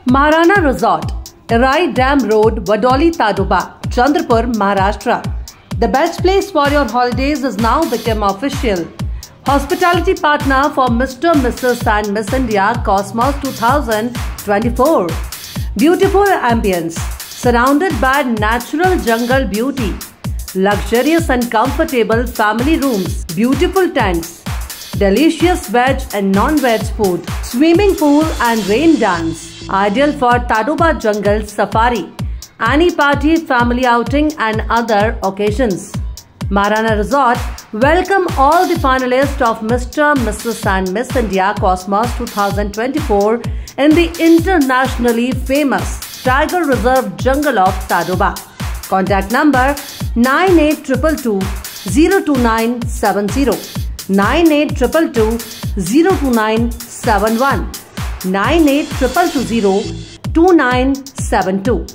Maharana Resort, Rai Dam Road, Vadoli Tadoba, Chandrapur, Maharashtra. The best place for your holidays has now become official. Hospitality partner for Mr., Mrs. and Miss India Cosmos 2024. Beautiful ambience, surrounded by natural jungle beauty. Luxurious and comfortable family rooms, beautiful tents, delicious veg and non-veg food, swimming pool and rain dance. Ideal for Tadoba Jungle Safari, any party, family outing and other occasions. Maharana Resort welcome all the finalists of Mr., Mrs. and Miss India Cosmos 2024 in the internationally famous Tiger Reserve Jungle of Tadoba. Contact number 9822 02970, 9822 02971, 9822 2972.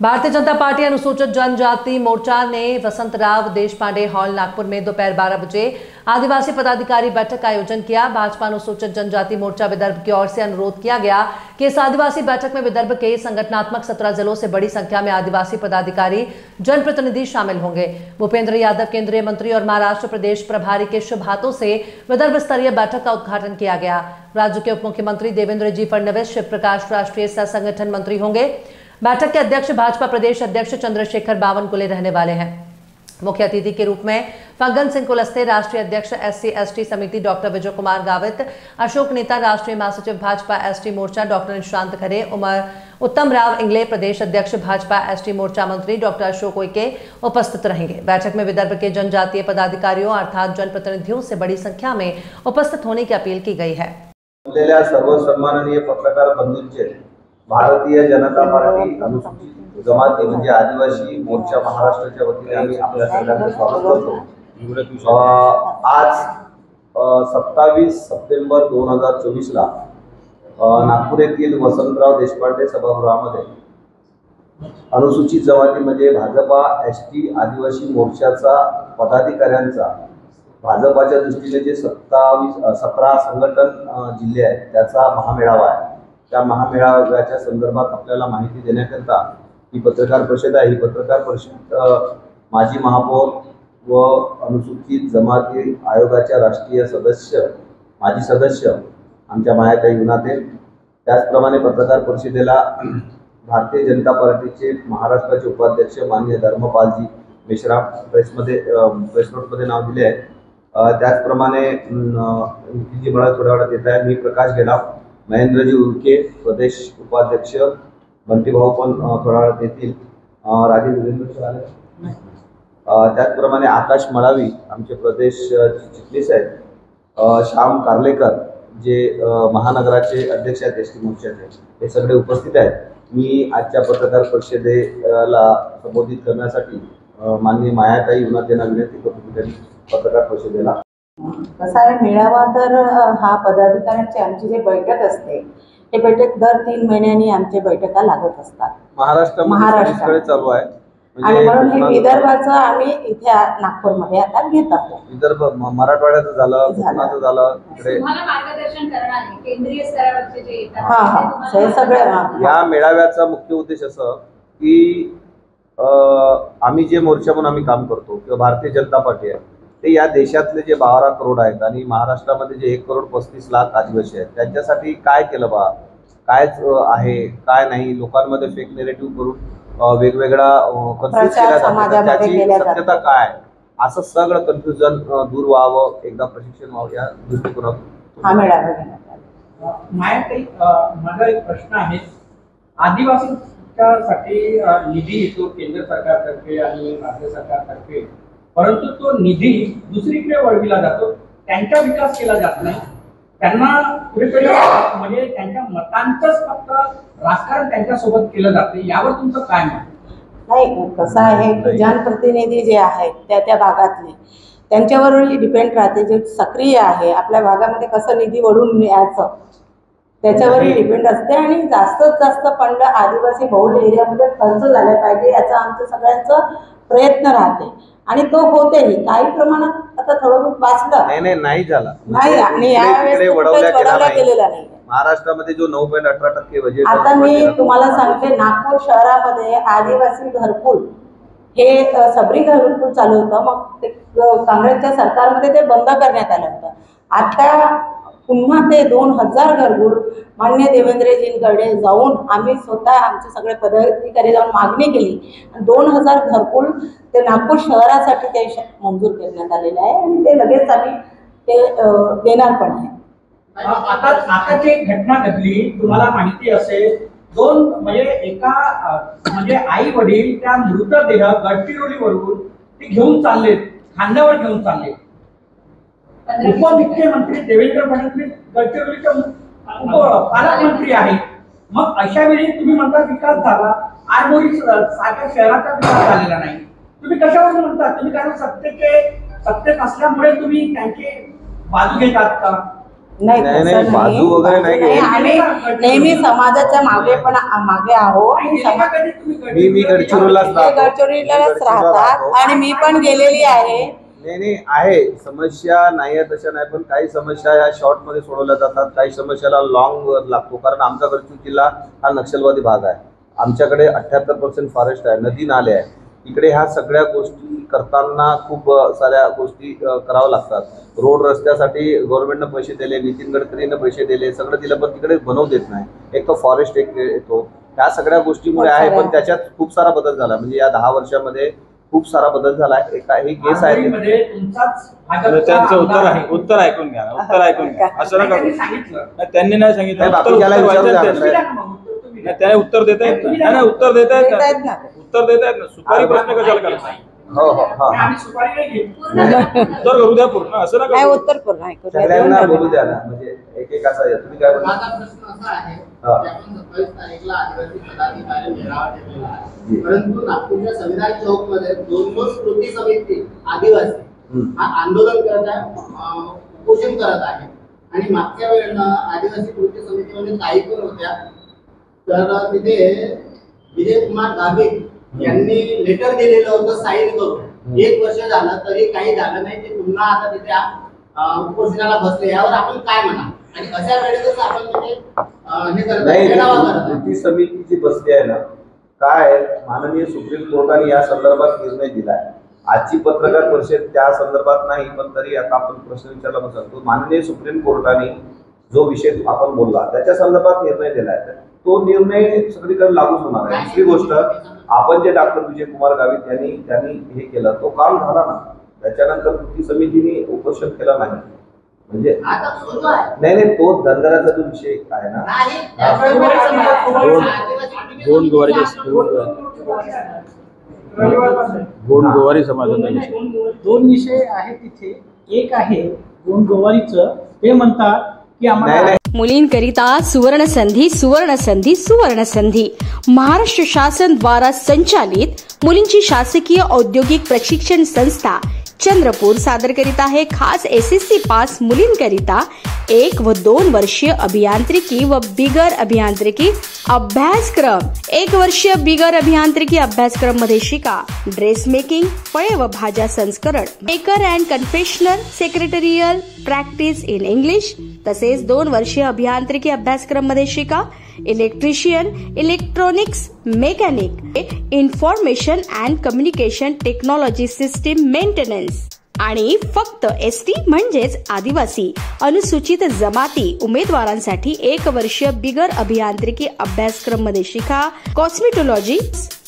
Bharatiya Janata party अनुसूचित जनजाति मोर्चा ने Vasantrao Deshpande hall Nagpur में दोपहर 12 बजे आदिवासी पदाधिकारी बैठक का आयोजन किया। भाजपा अनुसूचित जनजाति मोर्चा विदर्भ की ओर से अनुरोध किया गया कि इस आदिवासी बैठक में विदर्भ के संगठनात्मक 17 जिलों से बड़ी संख्या में आदिवासी पदाधिकारी जनप्रतिनिधि शामिल होंगे। भूपेंद्र यादव केंद्रीय मंत्री और महाराष्ट्र प्रदेश प्रभारी के शुभ हाथों से विदर्भ स्तरीय बैठक का उद्घाटन किया गया। राज्य के उप मुख्यमंत्री देवेंद्र जी फडणवीस शिव प्रकाश राष्ट्रीय सह संगठन मंत्री होंगे। बैठक के अध्यक्ष भाजपा प्रदेश अध्यक्ष चंद्रशेखर बावनकुले रहने वाले हैं। मुख्य अतिथि के रूप में फग्गन सिंह कुलस्ते, राष्ट्रीय अध्यक्ष SC/ST समिति डॉक्टर विजय कुमार गावित, अशोक नेता राष्ट्रीय महासचिव भाजपा ST मोर्चा डॉक्टर निशांत खरे, उत्तम राव इंगले, प्रदेश अध्यक्ष भाजपा ST मोर्चा मंत्री डॉक्टर अशोक उइके उपस्थित रहेंगे। बैठक में विदर्भ के जनजातीय पदाधिकारियों अर्थात जनप्रतिनिधियों से बड़ी संख्या में उपस्थित होने की अपील की गई है। सर्व सन्माननीय पत्रकार बंधूंचे भारतीय जनता पार्टी अनुसूचित जमाती म्हणजे आदिवासी मोर्चा महाराष्ट्राच्या वतीने आम्ही आपल्या सगळ्यांचं स्वागत करतो। आज 27 सप्टेंबर 2024 ला नागपूर येथील वसंतराव देशपांडे सभागृहामध्ये अनुसूचित जमाती म्हणजे भाजपा ST आदिवासी मोर्चाचा पदाधिकाऱ्यांचा भाजपाच्या दृष्टीने जे 17 संघटन जिल्हे आहेत त्याचा महामेळावा आहे। त्या महामेळाव्याच्या संदर्भात आपल्याला माहिती देण्याकरता ही पत्रकार परिषद आहे। ही पत्रकार परिषद माजी महापौर व अनुसूचित जमाती आयोगाच्या राष्ट्रीय सदस्य माजी सदस्य आमच्या मायाताई गुणाते, त्याचप्रमाणे पत्रकार परिषदेला भारतीय जनता पार्टीचे महाराष्ट्राचे उपाध्यक्ष माननीय धर्मपालजी मेश्राम प्रेस नोटमध्ये नाव दिले आहे। त्याचप्रमाणे जी मला थोड्या वेळात येत आहे, मी प्रकाश गेला, महेंद्रजी उर्के प्रदेश उपाध्यक्ष, बंटीभाऊ पण थोड्या वेळात येतील, राजीव वीरेंद्र, त्याचप्रमाणे आकाश मळावी आमचे प्रदेश चिटणीस आहेत, श्याम कार्लेकर जे महानगराचे अध्यक्ष आहेत ST मोर्चाचे, हे सगळे उपस्थित आहेत। मी आजच्या पत्रकार परिषदेला संबोधित करण्यासाठी माननीय मायाताई गुणातेंना विनंती करतो की पत्रकार परिषदेला कसा आहे मेळावा तर हा पदाधिकाऱ्यांची आमची जी बैठक असते हे बैठक दर 3 महिन्यांनी आमच्या बैठका लागत असतात महाराष्ट्रामध्ये चालू आहे। आणि म्हणून हे विदर्भाचं आम्ही इथे नागपूरमध्ये आता घेत आहोत। विदर्भ मराठवाड्याचं झालं, कोकणाचं झालं, इकडे मार्गदर्शन करणार केंद्रीय स्तरावरचे जे हे सगळं या मेळाव्याचा मुख्य उद्देश असं की आम्ही जे मोर्चा म्हणून आम्ही काम करतो किंवा भारतीय जनता पार्टी आहे ते या देशातले जे 12 करोड आहेत आणि महाराष्ट्रामध्ये जे 1,35,00,000 आदिवासी आहेत त्यांच्यासाठी काय केलं बा, काय आहे काय नाही, लोकांमध्ये फेक नेरेटिव्ह करून वेगवेगळा कन्फ्युज केला जातो, त्याची सत्यता काय, असं सगळं कन्फ्युजन दूर व्हावं, एकदा प्रशिक्षण व्हावं या दृष्टिकोनातून हा मेळावा घेण्यात आला। माझा एक प्रश्न आहे, आदिवासींसाठी निधी येतो केंद्र सरकारतर्फे आणि राज्य सरकारतर्फे, परंतु तो निधी दुसरीकडे वळविला जातो, त्यांचा विकास केला जात नाही, त्यांना कुठेतरी म्हणजे त्यांच्या मतांचंच फक्त राजकारण त्यांच्यासोबत केलं जाते, यावर तुमचं काय मत? नाही, कसं आहे की जनप्रतिनिधी जे आहेत त्या भागातले त्यांच्यावर डिपेंड राहते, जे सक्रिय आहे आपल्या भागामध्ये कसं निधी वळून न्यायचं त्याच्यावरही डिपेंड असते आणि जास्तीत जास्त फंड आदिवासी बहुल एरियामध्ये खर्च झाला पाहिजे याचा आमचं सगळ्यांचा प्रयत्न राहते आणि तो होतेही. काही प्रमाणात आता थोडं बहुत वाचलं नाही झाला नाही आणि यावेळेस वडवल्या गेलेला नाही. महाराष्ट्रामध्ये जो 9.18% बजेट आता मी तुम्हाला सांगते, नागपूर शहरामध्ये आदिवासी घरकुल हे सबरी घरकुल चालू होतं. मग ते काँग्रेसच्या सरकारमध्ये ते बंद करण्यात आलं होतं. आता पुन्हा ते 2000 घरकुल मान्य देवेंद्रजींकडे जाऊन आम्ही स्वतः आमचे सगळे पदाधिकारी जाऊन मागणी केली. 2000 घरकुल ते नागपूर शहरासाठी ते मंजूर करण्यात आलेलं आहे आणि ते लगेच आम्ही ते देणार पण आहे. आता जी घटना घडली तुम्हाला माहिती असेल, म्हणजे एका म्हणजे आई वडील त्या मृतदेह गडचिरोलीवरून ते घेऊन चालले, खांद्यावर घेऊन चालले. उपमुख्यमंत्री देवेंद्र फडणवीस गडचिरोलीचे पालकमंत्री आहेत. मग अशा वेळी तुम्ही म्हणता विकास झाला, आरमोरी सारख्या शहराचा विकास झालेला नाही. तुम्ही कशावर म्हणता? तुम्ही कारण सत्तेत असल्यामुळे तुम्ही त्यांची बाजू घेतात का? नाही बाजू वगैरे नाही. आम्ही नेहमी समाजाच्या मागे आहो. मी गडचिरोलीलाच राहतात आणि मी पण गेलेली आहे. नाही आहे समस्या नाही आहे तशा नाही, पण काही समस्या या शॉर्ट मध्ये सोडवल्या जातात, काही समस्याला लॉंग लागतो. कारण आमचा गडचिरोली जिल्हा हा नक्षलवादी भाग आहे. आमच्याकडे 78% फॉरेस्ट आहे, नदी नाले आहे. इकडे ह्या सगळ्या गोष्टी करताना खूप साऱ्या गोष्टी कराव्या लागतात. रोड रस्त्यासाठी गव्हर्नमेंटनं पैसे दिले, नितीन गडकरीनं पैसे दिले, सगळं दिलं, पण तिकडे बनवू देत नाही. एक तर फॉरेस्ट एक येतो, ह्या सगळ्या गोष्टीमुळे आहे. पण त्याच्यात खूप सारा बदल झाला, म्हणजे या 10 वर्षामध्ये खूप सारा बदल झाला आहे. काही केस आहे त्यांचं उत्तर ऐकून घ्या. असं नका, त्यांनी नाही सांगितलं. त्याने उत्तर देता येत नाही. उत्तर देता येत ना. सुपारी प्रश्न कशाला करता? उत्तर करू द्या पूर्ण, असं नका. उत्तर पूर्ण सगळ्यांना बोलू द्या ना, म्हणजे एक एक असा. तुम्ही काय बोलता? माझा प्रश्न असा आहे की आपण 27 तारीखला आदिवासी पदाधिकारी मेळावा ठेवलेला आहे, परंतु नागपूरच्या संविधान चौक मध्ये 2 कृती समिती आदिवासी हा आंदोलन करत आहे, उपोषण करत आहे. आणि मागच्या वेळेला आदिवासी कृती समितीमध्ये काही पण होत्या, तर तिथे विजय कुमार गावित यांनी लेटर दिलेलं होतं साईन करून. 1 वर्ष झालं तरी काही झालं नाही. ते पुन्हा आता तिथे उपोषणाला बसले. यावर आपण काय म्हणा? आणि अशा वेळेस आपण हे करत कृती समिती जी बसली आहे ना, काय माननीय सुप्रीम कोर्टाने या संदर्भात निर्णय दिलाय. आजची पत्रकार परिषद त्या संदर्भात नाही, पण तरी आता आपण प्रश्न विचारला बसतो. माननीय सुप्रीम कोर्टाने जो विषय आपण बोलला त्याच्या संदर्भात निर्णय दिलाय, तो निर्णय सगळीकडे लागू होणार आहे. दुसरी गोष्ट, आपण जे डॉक्टर विजय कुमार गावित यांनी हे केलं, तो काम झाला ना. त्याच्यानंतर कृती समितीने उपोषण केलं नाही, म्हणजे नाही तो धनगराचा जो विषय आहे ना, गोंडगोवारी समाजाचा 2 विषय आहेत तिथे. एक आहे गोंडगोवारीचं, ते म्हणतात की आम्हाला मुलींकरिता सुवर्ण संधी, सुवर्ण संधी, सुवर्ण संधी. महाराष्ट्र शासन द्वारा संचालित मुलींची शासकीय औद्योगिक प्रशिक्षण संस्था चंद्रपूर सादर करीत आहे खास SSC पास मुलींकरिता 1 व 2 वर्षीय अभियांत्रिकी व बिगर अभियांत्रिकी अभ्यासक्रम. 1 वर्षीय बिगर अभियांत्रिकी अभ्यासक्रम मध्ये शिका ड्रेस मेकिंग, फळे व भाज्या संस्करण, baker and confectioner, secretarial practice in English. तसेच 2 वर्षीय अभियांत्रिकी अभ्यासक्रम मध्ये शिका electrician, electronics, mechanic, information and communication technology system maintenance. आणि फक्त ST म्हणजेच आदिवासी अनुसूचित जमाती उमेदवारांसाठी 1 वर्षीय बिगर अभियांत्रिकी अभ्यासक्रम मध्ये शिका cosmetology,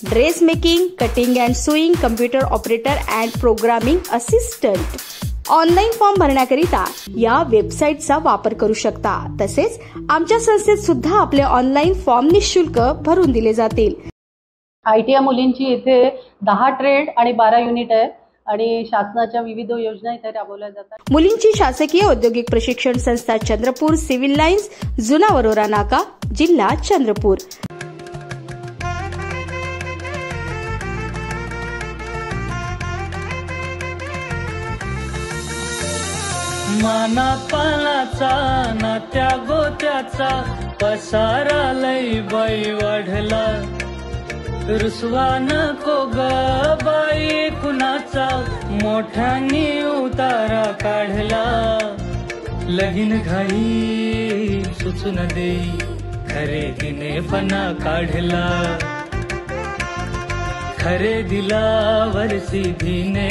dress making, cutting and sewing, computer operator and programming assistant. Online form भरण्याकरिता या वेबसाईटचा वापर करू शकता. तसेच आमच्या संस्थेत सुद्धा आपले ऑनलाईन फॉर्म निःशुल्क भरून दिले जातील. ITI मुलींची इथे 10 ट्रेड आणि 12 युनिट आहे आणि शासनाच्या विविध योजना इथे राबवल्या जातात. मुलींची शासकीय औद्योगिक प्रशिक्षण संस्था चंद्रपूर, सिव्हिल लाईन्स, जुना वरोरा नाका, जिल्हा चंद्रपूर. माना पानाचा नात्या गोत्या कुणाचा पसारा लय बाई वाढला, रुसवा नको ग बाई कुणाचा मोठ्यानी उतारा काढला, लगीन घाई सुचून देई खरेदीने पणा काढला, खरेदीला वर्षी भीने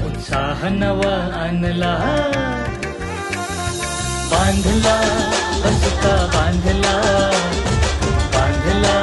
उत्साह नवा आणला, बांधला बसका बांधला, बांधला